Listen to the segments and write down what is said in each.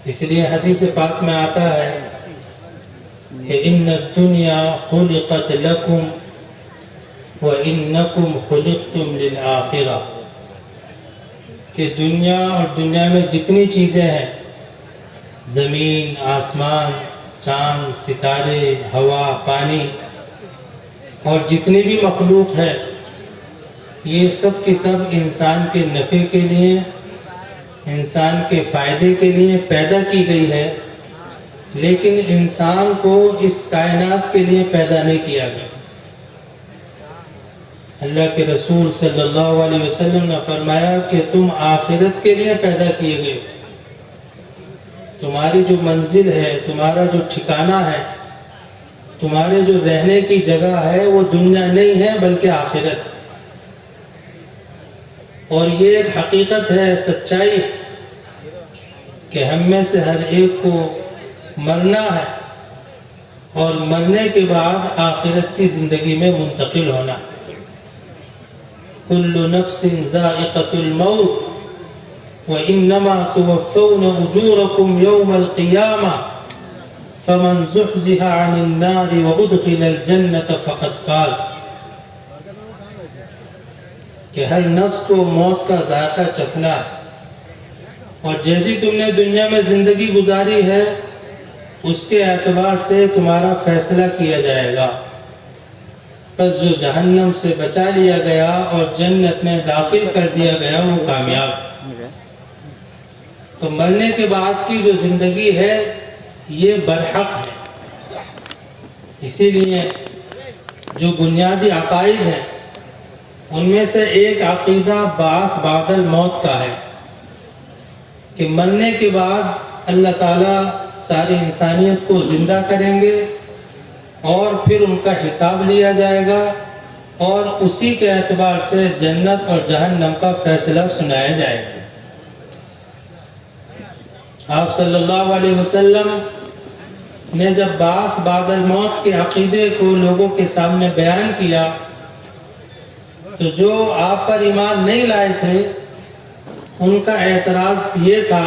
اس لیے حدیث پاک میں آتا ہے کہ ان الدنیا خلقت لکم وانکم خلقتم للآخرہ، کہ دنیا اور دنیا میں جتنی چیزیں ہیں، زمین، آسمان، چاند، ستارے، ہوا، پانی اور جتنی بھی مخلوق ہے، یہ سب کی سب انسان کے نفع کے لیے، انسان کے فائدے کے لیے پیدا کی گئی ہے، لیکن انسان کو اس کائنات کے لیے پیدا نہیں کیا گیا۔ اللہ کے رسول صلی اللہ علیہ وسلم نے فرمایا کہ تم آخرت کے لیے پیدا کیے گئے، تمہاری جو منزل ہے، تمہارا جو ٹھکانہ ہے، تمہارے جو رہنے کی جگہ ہے، وہ دنیا نہیں ہے بلکہ آخرت۔ اور یہ ایک حقیقت ہے، سچائی ہے کہ ہم میں سے ہر ایک کو مرنا ہے، اور مرنے کے بعد آخرت کی زندگی میں منتقل ہونا۔ کل نفس ذائقۃ الموت وانما توفون اجورکم یوم القیامہ فمن زحزح عن النار وادخل الجنۃ فقد فاز، کہ ہر نفس کو موت کا ذائقہ چکھنا ہے، اور جیسی تم نے دنیا میں زندگی گزاری ہے اس کے اعتبار سے تمہارا فیصلہ کیا جائے گا۔ بس جو جہنم سے بچا لیا گیا اور جنت میں داخل کر دیا گیا وہ کامیاب۔ تو مرنے کے بعد کی جو زندگی ہے یہ برحق ہے۔ اسی لیے جو بنیادی عقائد ہیں ان میں سے ایک عقیدہ بعث بعد الموت کا ہے، کہ مرنے کے بعد اللہ تعالیٰ ساری انسانیت کو زندہ کریں گے اور پھر ان کا حساب لیا جائے گا، اور اسی کے اعتبار سے جنت اور جہنم کا فیصلہ سنایا جائے گا۔ آپ صلی اللہ علیہ وسلم نے جب بعث بعد الموت کے عقیدے کو لوگوں کے سامنے بیان کیا تو جو آپ پر ایمان نہیں لائے تھے ان کا اعتراض یہ تھا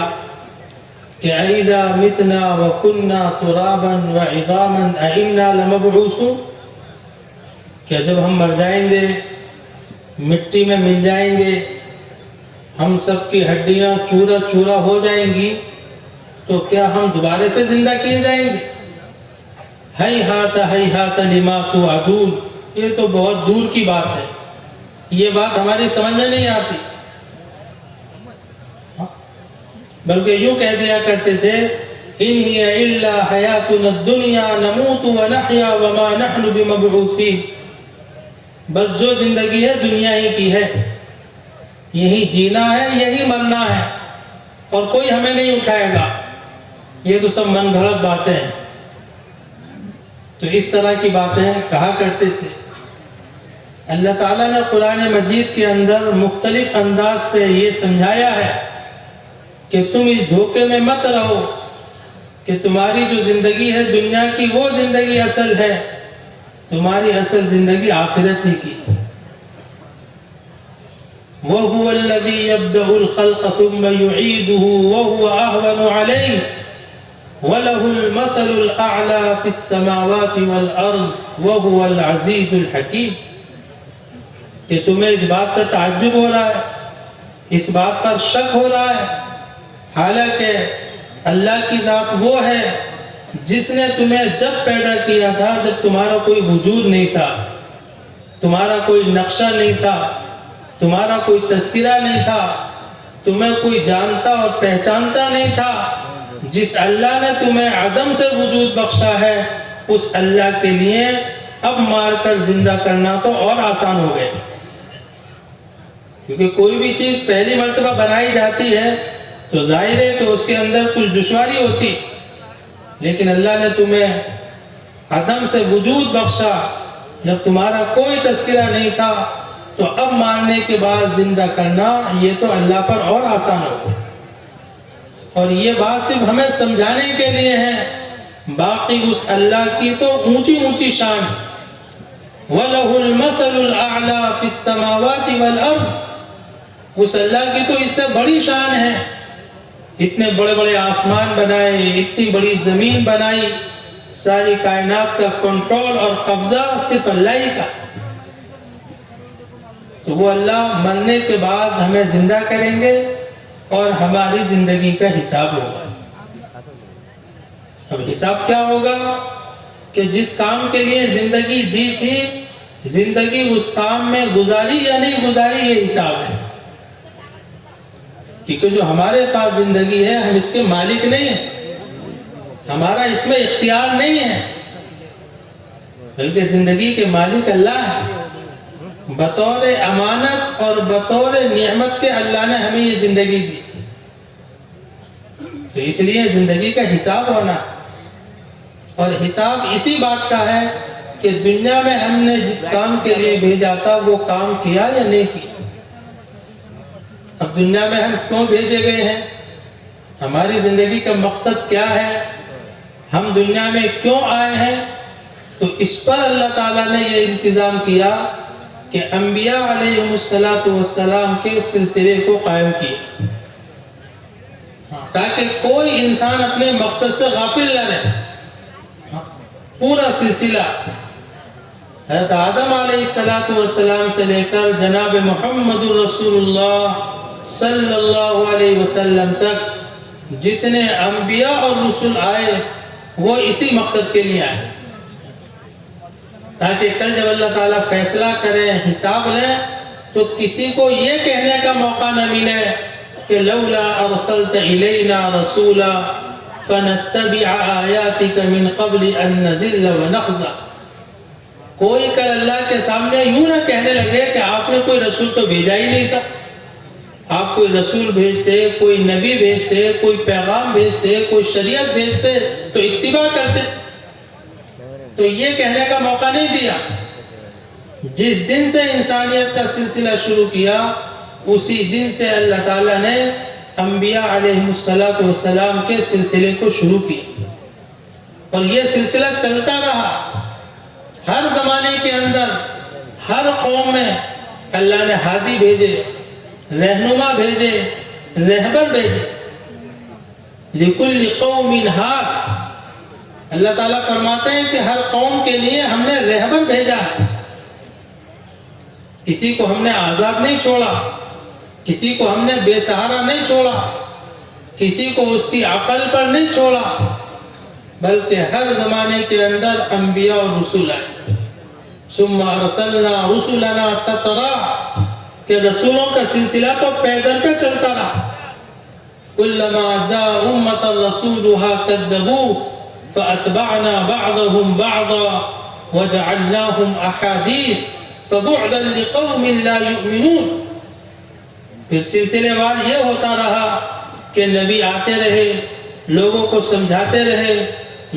کہ اَإِذَا مِتْنَا وَكُنَّا تُرَابًا وَعِظَامًا أَإِنَّا لَمَبْعُوثُونَ، کہ جب ہم مر جائیں گے، مٹی میں مل جائیں گے، ہم سب کی ہڈیاں چورا چورا ہو جائیں گی، تو کیا ہم دوبارہ سے زندہ کیے جائیں گے؟ ہیہات ہیہات لما توعدون، یہ تو بہت دور کی بات ہے، یہ بات ہماری سمجھ میں نہیں آتی۔ بلکہ یوں کہہ دیا کرتے تھے ان ہی الا حیاتنا الدنیا نموت ونحیا وما نحن بمبعوثین، بس جو زندگی ہے دنیا ہی کی ہے، یہی جینا ہے، یہی مرنا ہے، اور کوئی ہمیں نہیں اٹھائے گا۔ یہ تو سب من گھڑت باتیں ہیں۔ تو اس طرح کی باتیں کہا کرتے تھے۔ اللہ تعالیٰ نے قرآن مجید کے اندر مختلف انداز سے یہ سمجھایا ہے کہ تم اس دھوکے میں مت رہو کہ تمہاری جو زندگی ہے دنیا کی وہ زندگی اصل ہے، تمہاری اصل زندگی آخرت ہی کی۔ وَهُوَ الَّذِي يَبْدَأُ الْخَلْقَ ثُمَّ يُعِيدُهُ وَهُوَ أَهْوَنُ عَلَيْهِ وَلَهُ الْمَثَلُ الْأَعْلَى فِي السَّمَاوَاتِ وَالْأَرْضِ وَهُوَ الْعَزِيزُ الْحَكِيمُ، کہ تمہیں اس بات پر تعجب ہو رہا ہے، اس بات پر شک ہو رہا ہے، حالانکہ اللہ کی ذات وہ ہے جس نے تمہیں جب پیدا کیا تھا، جب تمہارا کوئی وجود نہیں تھا، تمہارا کوئی نقشہ نہیں تھا، تمہارا کوئی تذکرہ نہیں تھا، تمہیں کوئی جانتا اور پہچانتا نہیں تھا، جس اللہ نے تمہیں عدم سے وجود بخشا ہے، اس اللہ کے لیے اب مار کر زندہ کرنا تو اور آسان ہو گئے، کیونکہ کوئی بھی چیز پہلی مرتبہ بنائی جاتی ہے تو ظاہر ہے کہ اس کے اندر کچھ دشواری ہوتی، لیکن اللہ نے تمہیں عدم سے وجود بخشا جب تمہارا کوئی تذکرہ نہیں تھا، تو اب مارنے کے بعد زندہ کرنا یہ تو اللہ پر اور آسان ہوگا۔ اور یہ بات صرف ہمیں سمجھانے کے لیے ہے، باقی اس اللہ کی تو اونچی اونچی شان ہے۔ وَلَهُ الْمَثَلُ الْأَعْلَى فِي السَّمَاوَاتِ وَالْأَرْضِ، اس اللہ کی تو اس سے بڑی شان ہے، اتنے بڑے بڑے آسمان بنائے، اتنی بڑی زمین بنائی، ساری کائنات کا کنٹرول اور قبضہ صرف اللہ ہی کا. تو وہ اللہ مرنے کے بعد ہمیں زندہ کریں گے اور ہماری زندگی کا حساب ہوگا. اب حساب کیا ہوگا کہ جس کام کے لیے زندگی دی تھی، زندگی اس کام میں گزاری یا نہیں گزاری، یہ حساب ہے. کیونکہ جو ہمارے پاس زندگی ہے ہم اس کے مالک نہیں ہیں، ہمارا اس میں اختیار نہیں ہے، بلکہ زندگی کے مالک اللہ ہے. بطور امانت اور بطور نعمت کے اللہ نے ہمیں یہ زندگی دی. تو اس لیے زندگی کا حساب ہونا، اور حساب اسی بات کا ہے کہ دنیا میں ہم نے جس کام کے لیے بھیجا تھا وہ کام کیا یا نہیں کیا. اب دنیا میں ہم کیوں بھیجے گئے ہیں، ہماری زندگی کا مقصد کیا ہے، ہم دنیا میں کیوں آئے ہیں، تو اس پر اللہ تعالیٰ نے یہ انتظام کیا کہ انبیاء علیہم السلام کے سلسلے کو قائم کیا، تاکہ کوئی انسان اپنے مقصد سے غافل نہ رہے. پورا سلسلہ حضرت آدم علیہ السلام سے لے کر جناب محمد رسول اللہ صلی اللہ علیہ وسلم تک جتنے انبیاء اور رسول آئے وہ اسی مقصد کے لیے آئے، تاکہ کل جب اللہ تعالیٰ فیصلہ کرے، حساب لیں، تو کسی کو یہ کہنے کا موقع نہ ملے کہ لولا ارسلت الینا رسولا فنتبع آیاتک من قبل ان نذل ونخزى. کوئی کل اللہ کے سامنے یوں نہ کہنے لگے کہ آپ نے کوئی رسول تو بھیجا ہی نہیں تھا. آپ کوئی رسول بھیجتے، کوئی نبی بھیجتے، کوئی پیغام بھیجتے، کوئی شریعت بھیجتے تو اتباع کرتے. تو یہ کہنے کا موقع نہیں دیا. جس دن سے انسانیت کا سلسلہ شروع کیا اسی دن سے اللہ تعالیٰ نے انبیاء علیہم السلام کے سلسلے کو شروع کیا، اور یہ سلسلہ چلتا رہا. ہر زمانے کے اندر ہر قوم میں اللہ نے ہادی بھیجے، رہنما بھیجے، رہبر بھیجے. لِكُلِّ قَوْمٍ ہاد، اللہ تعالیٰ فرماتے ہیں کہ ہر قوم کے لیے ہم نے رہبر بھیجا ہے. کسی کو ہم نے آزاد نہیں چھوڑا، کسی کو ہم نے بے سہارا نہیں چھوڑا، کسی کو اس کی عقل پر نہیں چھوڑا، بلکہ ہر زمانے کے اندر انبیاء اور رسول آئے. ثم ارسلنا رسلنا تترا، کہ رسولوں کا سلسلہ تو پیدل پہ چلتا رہا. کلما جاء امۃ رسولها كذبوا فاتبعنا بعضهم بعضا وجعلناهم احاديث فبعدا لقوم لا يؤمنون. پھر سلسلے وار یہ ہوتا رہا کہ نبی آتے رہے، لوگوں کو سمجھاتے رہے،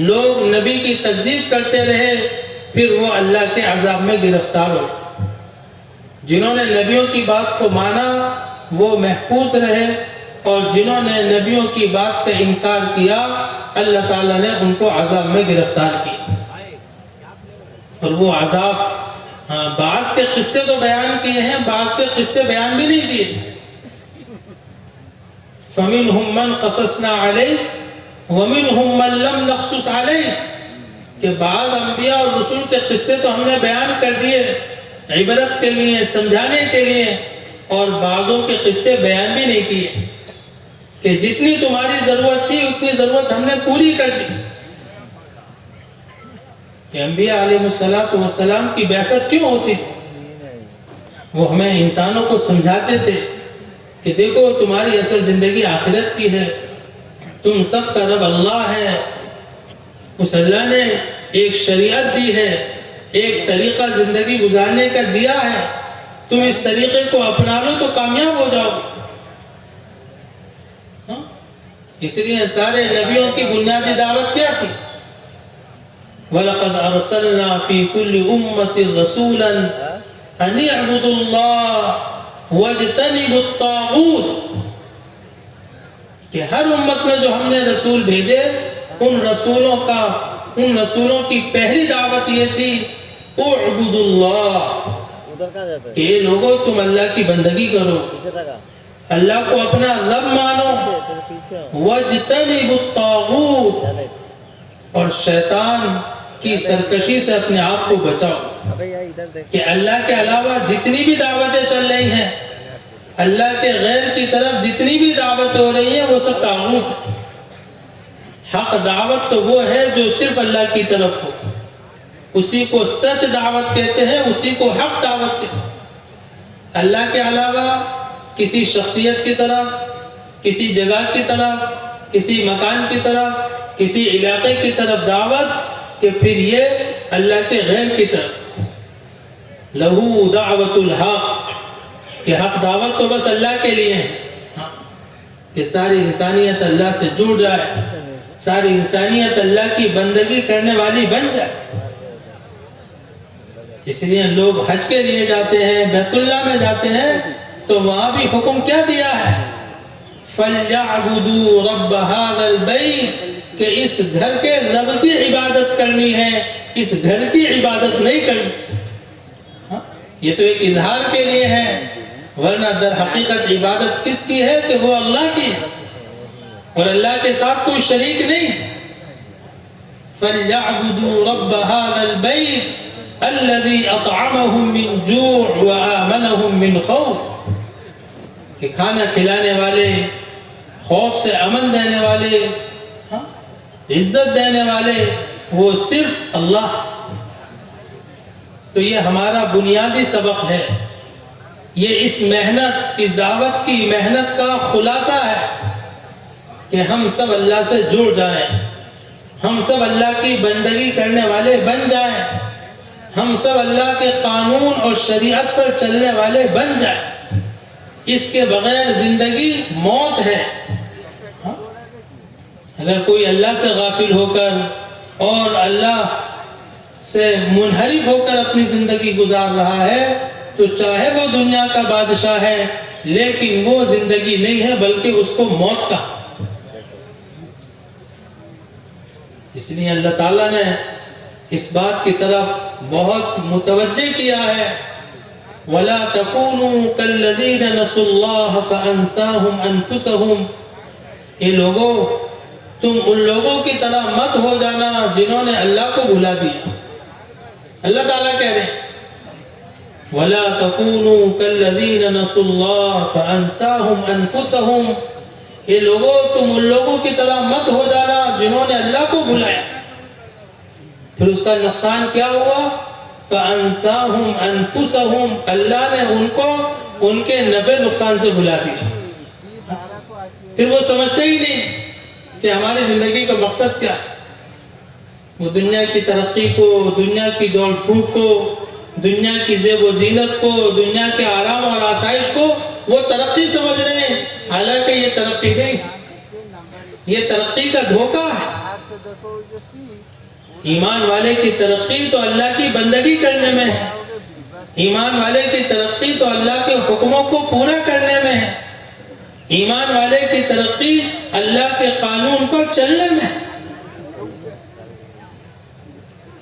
لوگ نبی کی تکذیب کرتے رہے، پھر وہ اللہ کے عذاب میں گرفتار ہو. جنہوں نے نبیوں کی بات کو مانا وہ محفوظ رہے، اور جنہوں نے نبیوں کی بات کا انکار کیا اللہ تعالیٰ نے ان کو عذاب میں گرفتار کیا. اور وہ عذاب بعض کے قصے تو بیان کیے ہیں، بعض کے قصے بیان بھی نہیں کیے. فَمِنْهُمْ مَنْ قَصَصْنَا عَلَيْهِ وَمِنْهُمْ مَنْ لَمْ نَقْصُصْ عَلَيْهِ. کہ بعض انبیاء اور رسول کے قصے تو ہم نے بیان کر دیے عبرت کے لیے، سمجھانے کے لیے، اور بعضوں کے قصے بیان بھی نہیں کیے کہ جتنی تمہاری ضرورت تھی اتنی ضرورت ہم نے پوری کر دی. کہ انبیاء علیہ السلام کی بعثت کیوں ہوتی تھی؟ وہ ہمیں انسانوں کو سمجھاتے تھے کہ دیکھو تمہاری اصل زندگی آخرت کی ہے، تم سب کا رب اللہ ہے. اس اللہ نے ایک شریعت دی ہے، ایک طریقہ زندگی گزارنے کا دیا ہے، تم اس طریقے کو اپنا لو تو کامیاب ہو جاؤ. اس لیے سارے نبیوں کی بنیادی دعوت کیا تھی؟ وَلَقَدْ أَرْسَلْنَا فِي كُلِّ أُمَّةٍ رَسُولًا أَنِ اعْبُدُوا اللَّهَ وَاجْتَنِبُوا الطَّاغُوتَ. کہ ہر امت میں جو ہم نے رسول بھیجے ان رسولوں کی پہلی دعوت یہ تھی اعبدوا اللہ، کہ لوگوں تم اللہ کی بندگی کرو، اللہ کو اپنا رب مانو، وَاجْتَنِبُوا الطَّاغُوتَ، اور شیطان کی سرکشی سے اپنے آپ کو بچاؤ. کہ اللہ کے علاوہ جتنی بھی دعوتیں چل رہی ہیں، اللہ کے غیر کی طرف جتنی بھی دعوتیں ہو رہی ہیں، وہ سب طاغوت ہے. حق دعوت تو وہ ہے جو صرف اللہ کی طرف ہو، اسی کو سچ دعوت کہتے ہیں، اسی کو حق دعوت کہتے ہیں. اللہ کے علاوہ کسی شخصیت کی طرف، کسی جگہ کی طرف، کسی مکان کی طرف، کسی علاقے کی طرف دعوت، کہ پھر یہ اللہ کے غیر کی طرف. لہو دعوت الحق، کہ حق دعوت تو بس اللہ کے لیے ہے، کہ ساری انسانیت اللہ سے جڑ جائے، ساری انسانیت اللہ کی بندگی کرنے والی بن جائے. اس لیے لوگ حج کے لیے جاتے ہیں، بیت اللہ میں جاتے ہیں، تو وہاں بھی حکم کیا دیا ہے؟ فَلْيَعْبُدُوا رَبَّ هَذَا الْبَيْتِ، کہ اس گھر کے رب کی عبادت کرنی ہے، اس گھر کی عبادت نہیں کرنی. یہ تو ایک اظہار کے لیے ہے، ورنہ در حقیقت عبادت کس کی ہے؟ کہ وہ اللہ کی ہے، اور اللہ کے ساتھ کوئی شریک نہیں. فَلْيَعْبُدُوا رَبَّ هَذَا الْبَيْتِ الَّذِي أَطْعَمَهُم مِّن جُوعٍ وَآمَنَهُم مِّن خَوْفٍ، کہ کھانا کھلانے والے، خوف سے امن دینے والے، عزت دینے والے وہ صرف اللہ. تو یہ ہمارا بنیادی سبق ہے. یہ اس محنت، اس دعوت کی محنت کا خلاصہ ہے کہ ہم سب اللہ سے جڑ جائیں، ہم سب اللہ کی بندگی کرنے والے بن جائیں، ہم سب اللہ کے قانون اور شریعت پر چلنے والے بن جائیں. اس کے بغیر زندگی موت ہے. اگر کوئی اللہ سے غافل ہو کر اور اللہ سے منحرف ہو کر اپنی زندگی گزار رہا ہے، تو چاہے وہ دنیا کا بادشاہ ہے، لیکن وہ زندگی نہیں ہے، بلکہ اس کو موت کا. اس لیے اللہ تعالیٰ نے اس بات کی طرف بہت متوجہ کیا ہے. وَلَا تَكُونُوا كَالَّذِينَ نَسُوا اللَّهَ فَأَنسَاهُمْ أَنفُسَهُمْ، یہ لوگوں تم ان لوگوں کی طرح مت ہو جانا جنہوں نے اللہ کو بھلا دیا. اللہ تعالیٰ کہہ رہے ہیں وَلَا تَكُونُوا كَالَّذِينَ نَسُوا اللَّهَ فَأَنسَاهُمْ أَنفُسَهُمْ، یہ لوگوں تم ان لوگوں کی طرح مت ہو جانا جنہوں نے اللہ کو بھلایا. پھر اس کا نقصان کیا ہوا؟ فَأَنسَاهُمْ أَنفُسَهُمْ، اللہ نے ان کو ان کے نفع نقصان سے بھلا دیا. پھر وہ سمجھتے ہی نہیں کہ ہماری زندگی کا مقصد کیا. وہ دنیا کی ترقی کو، دنیا کی دوڑ پھوٹ کو، دنیا کی زیب و زینت کو، دنیا کے آرام اور آسائش کو وہ ترقی سمجھ رہے ہیں، حالانکہ یہ ترقی نہیں، یہ ترقی کا دھوکہ ہے. ایمان والے کی ترقی تو اللہ کی بندگی کرنے میں ہے، ایمان والے کی ترقی تو اللہ کے حکموں کو پورا کرنے میں ہے، ایمان والے کی ترقی اللہ کے قانون پر چلنے میں.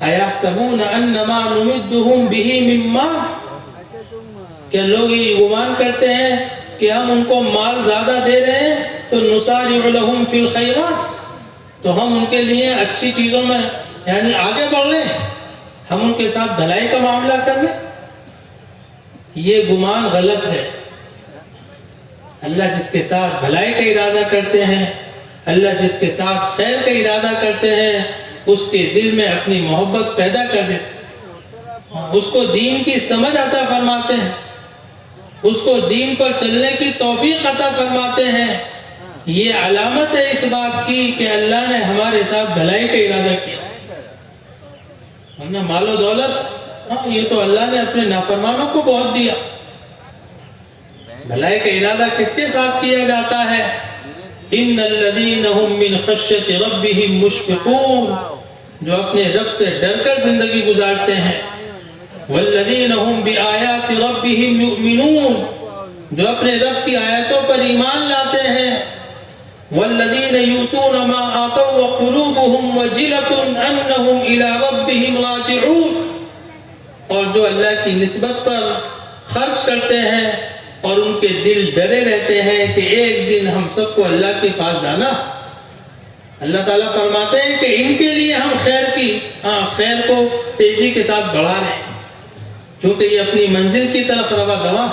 أَيَحْسَبُونَ أَنَّمَا نُمِدُّهُمْ بِهِ مِن مَّالٍ، کہ لوگ یہ گمان کرتے ہیں کہ ہم ان کو مال زیادہ دے رہے ہیں تو نُسَارِعُ لَهُمْ فِي الْخَيْرَاتِ، تو ہم ان کے لیے اچھی چیزوں میں یعنی آگے بڑھ لیں، ہم ان کے ساتھ بھلائی کا معاملہ کر لیں. یہ گمان غلط ہے. اللہ جس کے ساتھ بھلائی کا ارادہ کرتے ہیں، اللہ جس کے ساتھ خیر کا ارادہ کرتے ہیں، اس کے دل میں اپنی محبت پیدا کر دیتے ہیں، اس کو دین کی سمجھ عطا فرماتے ہیں، اس کو دین پر چلنے کی توفیق عطا فرماتے ہیں. یہ علامت ہے اس بات کی کہ اللہ نے ہمارے ساتھ بھلائی کا ارادہ کیا. ہم نے مال و دولت، یہ تو اللہ نے اپنے نافرمانوں کو بہت دیا. بھلائی کا ارادہ کس کے ساتھ کیا جاتا ہے؟ ان الذین هم من خشیۃ ربهم مشفقون، جو اپنے رب سے ڈر کر زندگی گزارتے ہیں. والذین هم بآیات ربهم یؤمنون، جو اپنے رب کی آیتوں پر ایمان لاتے ہیں. والذین یؤتون ما آتوا وقلوبهم وجلۃ انهم الی ربهم راجعون، اور جو اللہ کی نسبت پر خرچ کرتے ہیں اور ان کے دل ڈرے رہتے ہیں کہ ایک دن ہم سب کو اللہ کے پاس جانا. اللہ تعالیٰ فرماتے ہیں کہ ان کے لیے ہم خیر کو تیزی کے ساتھ بڑھا رہے ہیں کیونکہ یہ اپنی منزل کی طرف رواں دواں.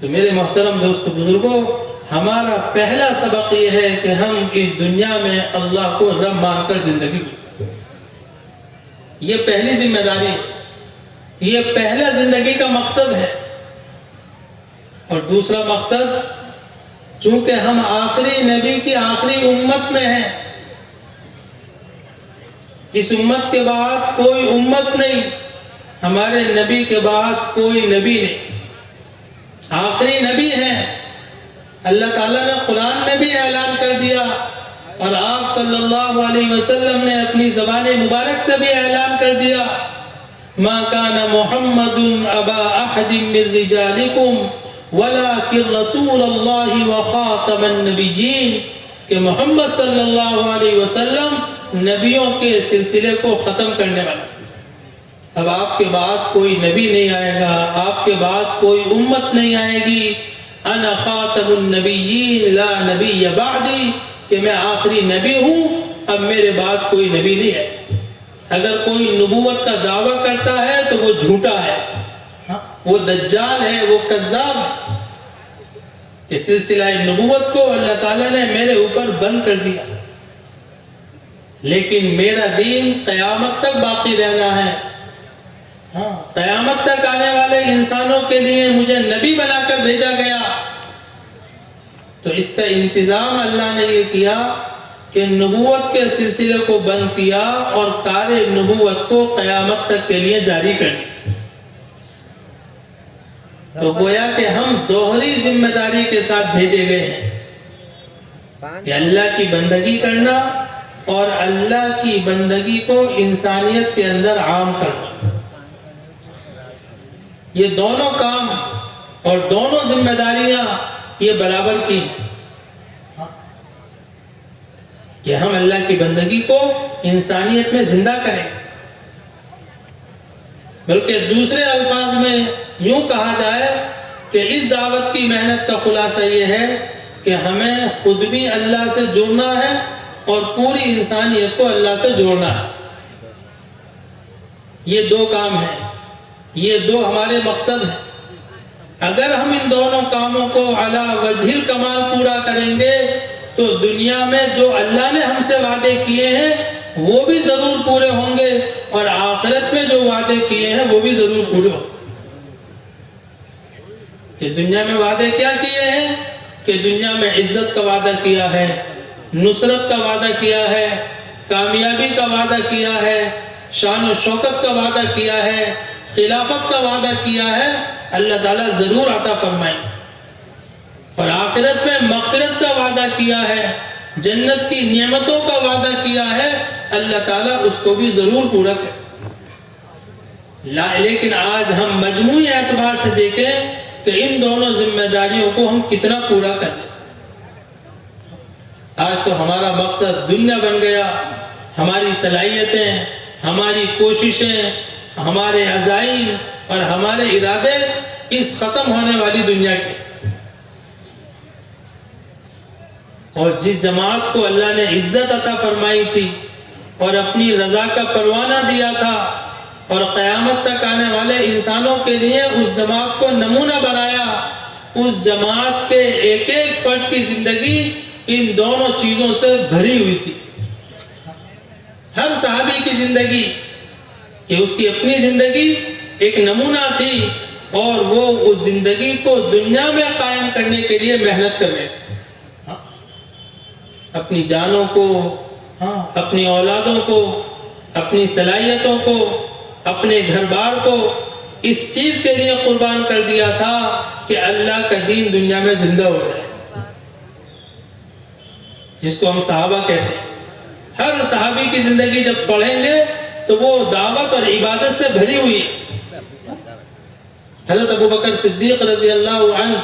تو میرے محترم دوستو بزرگوں، ہمارا پہلا سبق یہ ہے کہ ہم اس دنیا میں اللہ کو رب مان کر زندگی گزاریں. یہ پہلی ذمہ داری ہے، یہ پہلا زندگی کا مقصد ہے. اور دوسرا مقصد، چونکہ ہم آخری نبی کی آخری امت میں ہیں، اس امت کے بعد کوئی امت نہیں، ہمارے نبی کے بعد کوئی نبی نہیں، آخری نبی ہیں. اللہ تعالیٰ نے قرآن میں بھی اعلان کر دیا اور آپ صلی اللہ علیہ وسلم نے اپنی زبان مبارک سے بھی اعلان کر دیا، ما کان محمد ابا احد من رجالکم ولکن رسول اللہ وخاتم النبیین، کہ محمد صلی اللہ علیہ وسلم نبیوں کے سلسلے کو ختم کرنے والا. اب آپ کے بعد کوئی نبی نہیں آئے گا، آپ کے بعد کوئی امت نہیں آئے گی. انا خاتم النبیین لا نبی بعدی، کہ میں آخری نبی ہوں، اب میرے بعد کوئی نبی نہیں ہے. اگر کوئی نبوت کا دعویٰ کرتا ہے تو وہ جھوٹا ہے، وہ دجال ہے، وہ کذاب ہے. کہ سلسلہ نبوت کو اللہ تعالیٰ نے میرے اوپر بند کر دیا، لیکن میرا دین قیامت تک باقی رہنا ہے. قیامت تک آنے والے انسانوں کے لیے مجھے نبی بنا کر بھیجا گیا. تو اس کا انتظام اللہ نے یہ کیا کہ نبوت کے سلسلے کو بند کیا اور کار نبوت کو قیامت تک کے لیے جاری کر دیا. تو گویا کہ ہم دوہری ذمہ داری کے ساتھ بھیجے گئے ہیں کہ اللہ کی بندگی کرنا اور اللہ کی بندگی کو انسانیت کے اندر عام کرنا. یہ دونوں کام اور دونوں ذمہ داریاں یہ برابر کی ہیں کہ ہم اللہ کی بندگی کو انسانیت میں زندہ کریں. بلکہ دوسرے الفاظ میں یوں کہا جائے کہ اس دعوت کی محنت کا خلاصہ یہ ہے کہ ہمیں خود بھی اللہ سے جڑنا ہے اور پوری انسانیت کو اللہ سے جوڑنا ہے. یہ دو کام ہیں، یہ دو ہمارے مقصد ہیں. اگر ہم ان دونوں کاموں کو علی وجہ الکمال پورا کریں گے تو دنیا میں جو اللہ نے ہم سے وعدے کیے ہیں وہ بھی ضرور پورے ہوں گے اور آخرت میں جو وعدے کیے ہیں وہ بھی ضرور پورے ہوں گے. کہ دنیا میں وعدے کیا کیے ہیں؟ کہ دنیا میں عزت کا وعدہ کیا ہے، نصرت کا وعدہ کیا ہے، کامیابی کا وعدہ کیا ہے، شان و شوکت کا وعدہ کیا ہے، خلافت کا وعدہ کیا ہے. اللہ تعالیٰ ضرور عطا فرمائیں. اور آخرت میں مغفرت کا وعدہ کیا ہے، جنت کی نعمتوں کا وعدہ کیا ہے، اللہ تعالیٰ اس کو بھی ضرور پورا کرے. لیکن آج ہم مجموعی اعتبار سے دیکھیں کہ ان دونوں ذمہ داریوں کو ہم کتنا پورا کریں. آج تو ہمارا مقصد دنیا بن گیا، ہماری صلاحیتیں، ہماری کوششیں، ہمارے عزائم اور ہمارے ارادے اس ختم ہونے والی دنیا کے. اور جس جماعت کو اللہ نے عزت عطا فرمائی تھی اور اپنی رضا کا پروانہ دیا تھا اور قیامت تک آنے والے انسانوں کے لیے اس جماعت کو نمونہ بنایا، اس جماعت کے ایک ایک فرد کی زندگی ان دونوں چیزوں سے بھری ہوئی تھی. ہر صحابی کی زندگی کہ اس کی اپنی زندگی ایک نمونہ تھی اور وہ اس زندگی کو دنیا میں قائم کرنے کے لیے محنت کر رہے تھے. اپنی جانوں کو، اپنی اولادوں کو، اپنی صلاحیتوں کو، اپنے گھر بار کو اس چیز کے لیے قربان کر دیا تھا کہ اللہ کا دین دنیا میں زندہ ہو جائے، جس کو ہم صحابہ کہتے ہیں. ہر صحابی کی زندگی جب پڑھیں گے تو وہ دعوت اور عبادت سے بھری ہوئی. حضرت ابوبکر صدیق رضی اللہ عنہ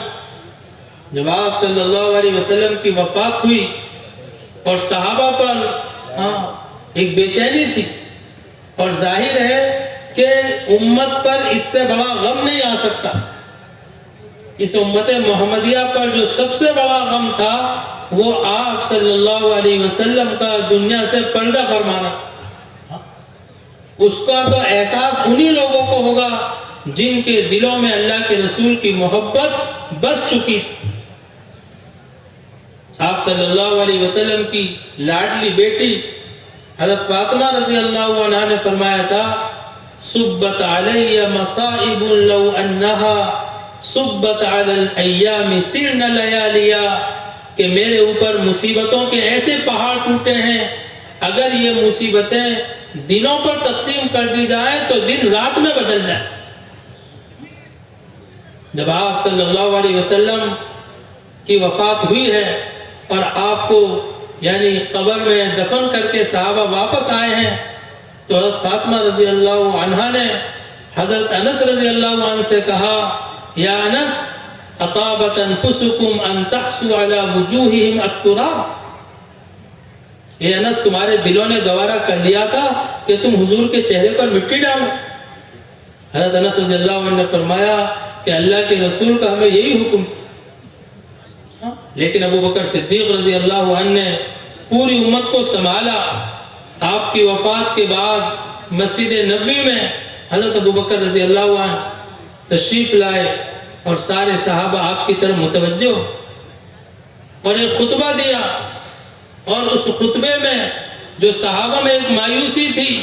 جب آپ صلی اللہ علیہ وسلم کی وفات ہوئی اور صحابہ پر ایک بے چینی تھی اور ظاہر ہے کہ امت پر اس سے بڑا غم نہیں آ سکتا اس امت محمدیہ پر جو سب سے بڑا غم تھا وہ آپ صلی اللہ علیہ وسلم کا دنیا سے پردہ فرمانا. اس کا تو احساس انہی لوگوں کو ہوگا جن کے دلوں میں اللہ کے رسول کی محبت بس چکی تھی. آپ صلی اللہ علیہ وسلم کی لاڈلی بیٹی حضرت فاطمہ رضی اللہ عنہا نے فرمایا تھا صبت علی مصائب لو انہا صبت علی الایام سرن لیالیا، کہ میرے اوپر مصیبتوں کے ایسے پہاڑ ٹوٹے ہیں، اگر یہ مصیبتیں دنوں پر تقسیم کر دی جائیں تو دن رات میں بدل جائیں. جب آپ صلی اللہ علیہ وسلم کی وفات ہوئی ہے اور آپ کو یعنی قبر میں دفن کر کے صحابہ واپس آئے ہیں تو حضرت فاطمہ رضی اللہ عنہا نے حضرت انس رضی اللہ عنہ سے کہا یا انس اطابت انفسکم ان تحسوا علی وجوہہم التراب، اے انس تمہارے دلوں نے گوارا کر لیا تھا کہ تم حضور کے چہرے پر مٹی ڈالو. حضرت انس رضی اللہ عنہ نے فرمایا کہ اللہ کے رسول کا ہمیں یہی حکم تھا، لیکن ابو بکر صدیق رضی اللہ عنہ نے پوری امت کو سنبھالا. آپ کی وفات کے بعد مسجد نبوی میں حضرت ابو بکر رضی اللہ عنہ تشریف لائے اور سارے صحابہ آپ کی طرف متوجہ اور ایک خطبہ دیا، اور اس خطبے میں جو صحابہ میں ایک مایوسی تھی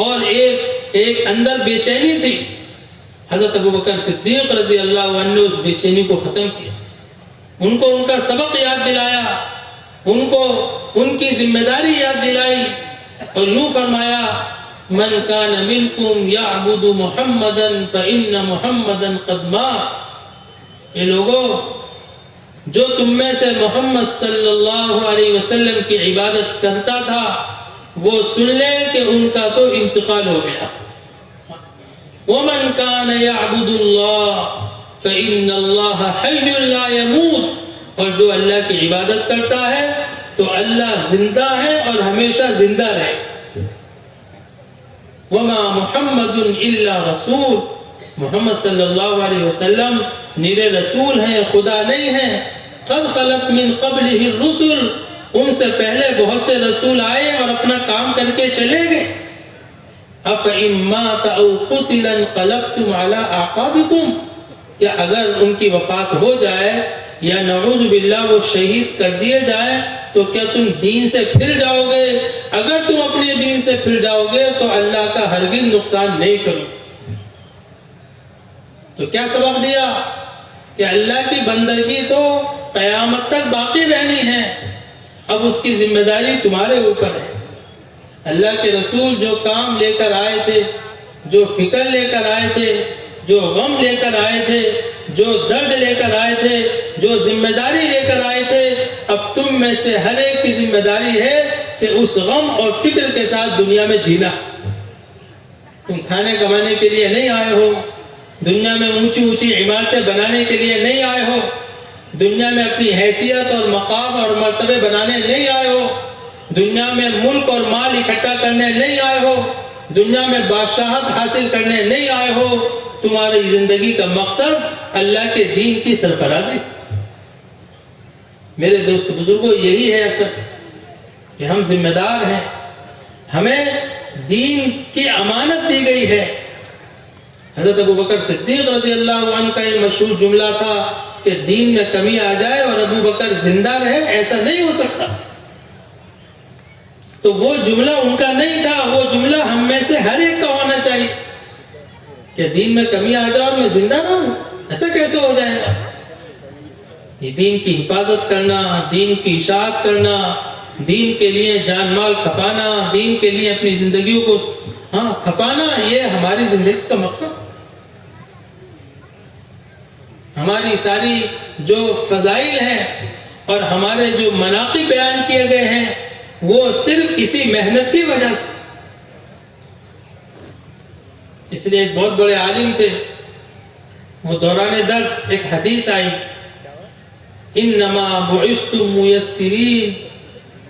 اور ایک اندر بے چینی تھی، حضرت ابو بکر صدیق رضی اللہ عنہ نے اس بے چینی کو ختم کیا، ان کو ان کا سبق یاد دلایا، ان کو ان کی ذمہ داری یاد دلائی اور یوں فرمایا من کان منکم یعبد محمدا فإن محمدا قد مات، یہ لوگوں جو تم میں سے محمد صلی اللہ علیہ وسلم کی عبادت کرتا تھا وہ سن لے کہ ان کا تو انتقال ہو گیا. ومن کان یعبد اللہ فإن اللہ حی لا يموت، اور جو اللہ کی عبادت کرتا ہے تو اللہ زندہ ہے اور ہمیشہ زندہ رہے. وما محمد الا رسول، محمد صلی اللہ علیہ وسلم نرے رسول ہیں، خدا نہیں ہیں. قد خلت من قبلہ الرسل، ان سے پہلے بہت سے رسول آئے اور اپنا کام کر کے چلے گئے. افإن مات او قتل انقلبتم علی اعقابکم، کیا اگر ان کی وفات ہو جائے یا نعوذ باللہ وہ شہید کر دیے جائے تو کیا تم دین سے پھر جاؤ گے؟ اگر تم اپنے دین سے پھر جاؤ گے تو اللہ کا ہرگز نقصان نہیں کرو. تو کیا سبق دیا کہ اللہ کی بندگی تو قیامت تک باقی رہنی ہے، اب اس کی ذمہ داری تمہارے اوپر ہے. اللہ کے رسول جو کام لے کر آئے تھے، جو فکر لے کر آئے تھے، جو غم لے کر آئے تھے، جو درد لے کر آئے تھے، جو ذمہ داری لے کر آئے تھے، اب تم میں سے ہر ایک کی ذمہ داری ہے کہ اس غم اور فکر کے ساتھ دنیا میں جینا. تم کھانے کمانے کے لیے نہیں آئے ہو، دنیا میں اونچی اونچی عمارتیں بنانے کے لیے نہیں آئے ہو، دنیا میں اپنی حیثیت اور مقام اور مرتبے بنانے نہیں آئے ہو، دنیا میں ملک اور مال اکٹھا کرنے نہیں آئے ہو، دنیا میں بادشاہت حاصل کرنے نہیں آئے ہو. تمہاری زندگی کا مقصد اللہ کے دین کی سرفرازی. میرے دوست بزرگوں، یہی ہے اصل کہ ہم ذمہ دار ہیں، ہمیں دین کی امانت دی گئی ہے. حضرت ابو بکر صدیق رضی اللہ عنہ کا یہ مشہور جملہ تھا کہ دین میں کمی آ جائے اور ابو بکر زندہ رہے، ایسا نہیں ہو سکتا. تو وہ جملہ ان کا نہیں تھا، وہ جملہ ہم میں سے ہر ایک کا ہونا چاہیے کہ دین میں کمی آ جائے اور میں زندہ نہ ہوں. ایسا کیسے ہو جائے گا؟ یہ دین کی حفاظت کرنا، دین کی اشاعت کرنا، دین کے لیے جان مال کھپانا، دین کے لیے اپنی زندگیوں کو کھپانا، یہ ہماری زندگی کا مقصد. ہماری ساری جو فضائل ہیں اور ہمارے جو مناقب بیان کیے گئے ہیں وہ صرف اسی محنت کی وجہ سے. اس لیے ایک بہت بڑے عالم تھے، وہ دوران درس ایک حدیث آئی انما بعثتم میسرین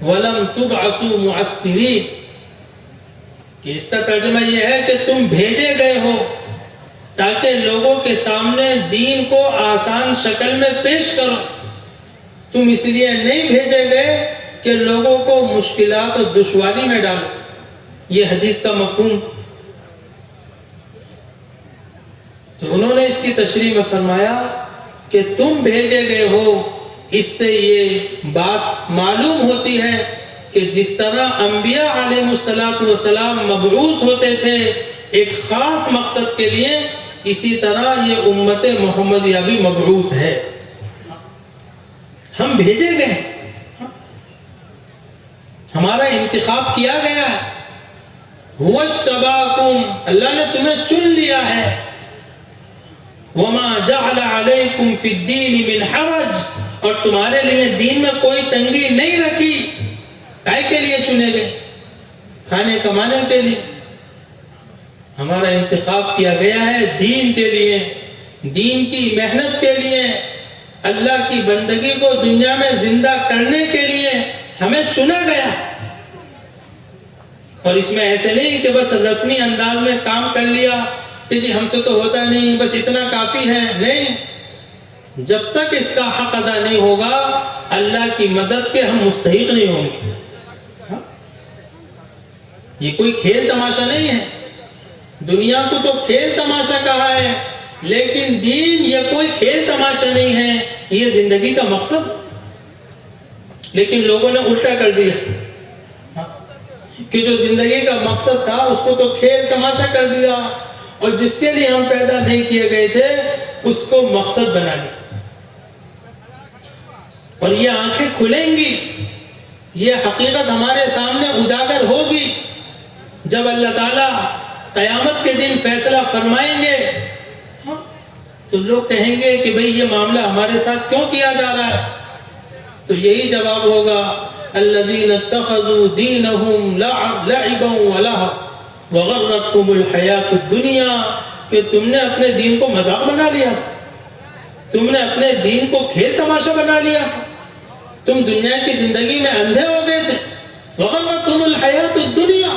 ولم تبعثوا معسرین، کہ اس کا ترجمہ یہ ہے کہ تم بھیجے گئے ہو تاکہ لوگوں کے سامنے دین کو آسان شکل میں پیش کرو. تم اس لیے نہیں بھیجے گئے کہ لوگوں کو مشکلات اور دشواری میں ڈالو. یہ حدیث کا مفہوم. تو انہوں نے اس کی تشریح میں فرمایا کہ تم بھیجے گئے ہو، اس سے یہ بات معلوم ہوتی ہے کہ جس طرح انبیاء علیہ السلام مبعوث ہوتے تھے ایک خاص مقصد کے لیے، اسی طرح یہ امت محمدیہ بھی مبعوث ہے. ہم بھیجے گئے، ہمارا انتخاب کیا گیا ہے. وَاجْتَبَاكُمْ، اللہ نے تمہیں چن لیا ہے. وَمَا جَعَلَ عَلَيْكُمْ فِي الدِّينِ مِنْ حَرَجٍ، اور تمہارے لیے دین میں کوئی تنگی نہیں رکھی. کائے کے لیے چنے گئے؟ کھانے کمانے کے لیے. ہمارا انتخاب کیا گیا ہے دین کے لیے، دین کی محنت کے لیے، اللہ کی بندگی کو دنیا میں زندہ کرنے کے لیے ہمیں چنا گیا. اور اس میں ایسے نہیں کہ بس رسمی انداز میں کام کر لیا کہ جی ہم سے تو ہوتا نہیں، بس اتنا کافی ہے. نہیں، جب تک اس کا حق ادا نہیں ہوگا اللہ کی مدد کے ہم مستحق نہیں ہوں گے. یہ کوئی کھیل تماشا نہیں ہے. دنیا کو تو کھیل تماشا کہا ہے، لیکن دین یہ کوئی کھیل تماشا نہیں ہے، یہ زندگی کا مقصد. لیکن لوگوں نے الٹا کر دیا کہ جو زندگی کا مقصد تھا اس کو تو کھیل تماشا کر دیا، اور جس کے لیے ہم پیدا نہیں کیے گئے تھے اس کو مقصد بنا لیا. اور یہ آنکھیں کھلیں گی، یہ حقیقت ہمارے سامنے اجاگر ہوگی جب اللہ تعالیٰ قیامت کے دن فیصلہ فرمائیں گے. تو لوگ کہیں گے کہ بھئی یہ معاملہ ہمارے ساتھ کیوں کیا جا رہا ہے؟ تو یہی جواب ہوگا الذین اتخذوا دینہم لعبا ولہوا وغرتہم الحیات الدنیا، کہ تم نے اپنے دین کو مذاق بنا لیا تھا، تم نے اپنے دین کو کھیل تماشا بنا لیا تھا، تم دنیا کی زندگی میں اندھے ہو گئے تھے. وغرتہم الحیات الدنیا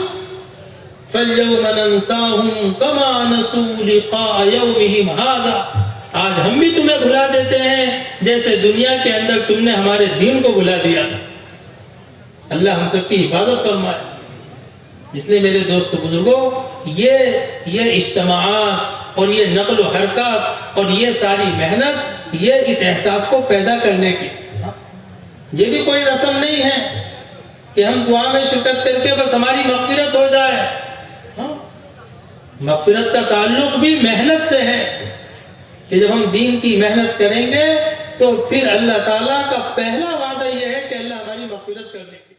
فَالْيَوْمَ نَنْسَاهُمْ كَمَا نَسُوا لِقَاءَ يَوْمِهِمْ هَذَا، آج ہم بھی تمہیں بھلا دیتے ہیں جیسے دنیا کے اندر تم نے ہمارے دین کو بھلا دیا تھا. اللہ ہم سب کی حفاظت فرمائے. اس لیے میرے دوست بزرگوں، یہ اجتماعات اور یہ نقل و حرکت اور یہ ساری محنت، یہ اس احساس کو پیدا کرنے کی، یہ بھی کوئی رسم نہیں ہے کہ ہم دعا میں شرکت کر کے بس ہماری مغفرت ہو جائے. مغفرت کا تعلق بھی محنت سے ہے کہ جب ہم دین کی محنت کریں گے تو پھر اللہ تعالیٰ کا پہلا وعدہ یہ ہے کہ اللہ ہماری مغفرت کر دے گی.